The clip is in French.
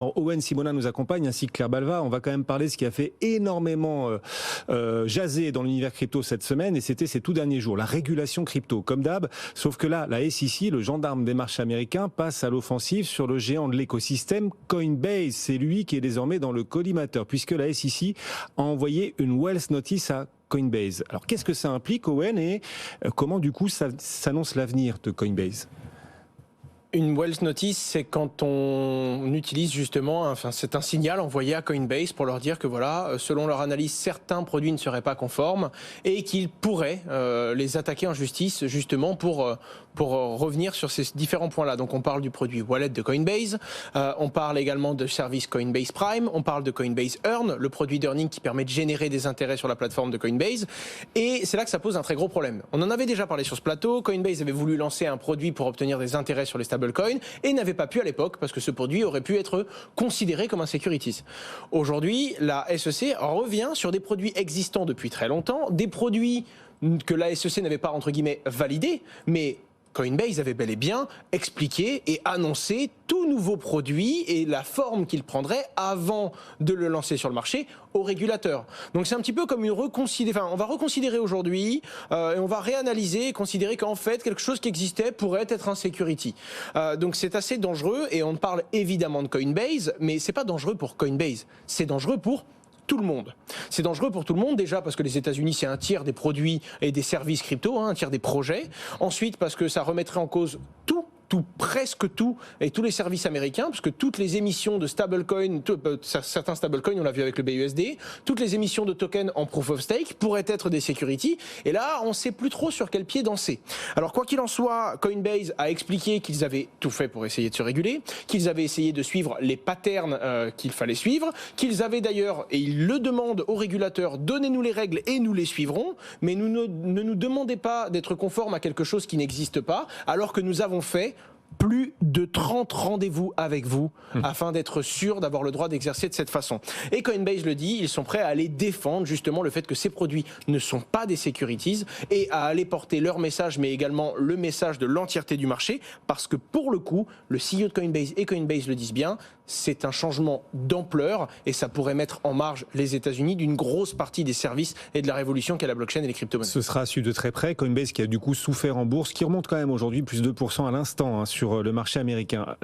Owen Simona nous accompagne ainsi que Claire Balva. On va quand même parler de ce qui a fait énormément jaser dans l'univers crypto cette semaine, et c'était ces tout derniers jours, la régulation crypto, comme d'hab. Sauf que là, la SEC, le gendarme des marchés américains, passe à l'offensive sur le géant de l'écosystème Coinbase. C'est lui qui est désormais dans le collimateur, puisque la SEC a envoyé une Wells Notice à Coinbase. Alors qu'est-ce que ça implique, Owen, et comment du coup ça s'annonce l'avenir de Coinbase ? Une Wells Notice, c'est quand on utilise justement, c'est un signal envoyé à Coinbase pour leur dire que voilà, selon leur analyse, certains produits ne seraient pas conformes et qu'ils pourraient les attaquer en justice justement pour revenir sur ces différents points-là. Donc on parle du produit Wallet de Coinbase, on parle également de service Coinbase Prime, on parle de Coinbase Earn, le produit d'earning qui permet de générer des intérêts sur la plateforme de Coinbase. Et c'est là que ça pose un très gros problème. On en avait déjà parlé sur ce plateau. Coinbase avait voulu lancer un produit pour obtenir des intérêts sur les stablecoins et n'avait pas pu à l'époque parce que ce produit aurait pu être considéré comme un securities. Aujourd'hui, la SEC revient sur des produits existants depuis très longtemps, des produits que la SEC n'avait pas entre guillemets validés, mais Coinbase avait bel et bien expliqué et annoncé tout nouveau produit et la forme qu'il prendrait avant de le lancer sur le marché au régulateur. Donc c'est un petit peu comme on va reconsidérer aujourd'hui et on va réanalyser et considérer qu'en fait quelque chose qui existait pourrait être un security. Donc c'est assez dangereux et on parle évidemment de Coinbase, mais c'est pas dangereux pour Coinbase, c'est dangereux pour tout le monde. C'est dangereux pour tout le monde, déjà parce que les États-Unis, c'est un tiers des produits et des services crypto, un tiers des projets. Ensuite, parce que ça remettrait en cause presque tout, et tous les services américains, parce que toutes les émissions de stablecoins, certains stablecoins, on l'a vu avec le BUSD, toutes les émissions de tokens en proof of stake pourraient être des securities, et là, on ne sait plus trop sur quel pied danser. Alors, quoi qu'il en soit, Coinbase a expliqué qu'ils avaient tout fait pour essayer de se réguler, qu'ils avaient essayé de suivre les patterns qu'il fallait suivre, qu'ils avaient d'ailleurs, et ils le demandent aux régulateurs, donnez-nous les règles et nous les suivrons, mais ne nous demandez pas d'être conformes à quelque chose qui n'existe pas, alors que nous avons fait plus de 30 rendez-vous avec vous afin d'être sûr d'avoir le droit d'exercer de cette façon. Et Coinbase le dit, ils sont prêts à aller défendre justement le fait que ces produits ne sont pas des securities et à aller porter leur message, mais également le message de l'entièreté du marché, parce que pour le coup, le CEO de Coinbase et Coinbase le disent bien, c'est un changement d'ampleur et ça pourrait mettre en marge les États-Unis d'une grosse partie des services et de la révolution qu'est la blockchain et les crypto-monnaies. Ce sera su de très près. Coinbase qui a du coup souffert en bourse, qui remonte quand même aujourd'hui plus de 2% à l'instant sur le marché américain.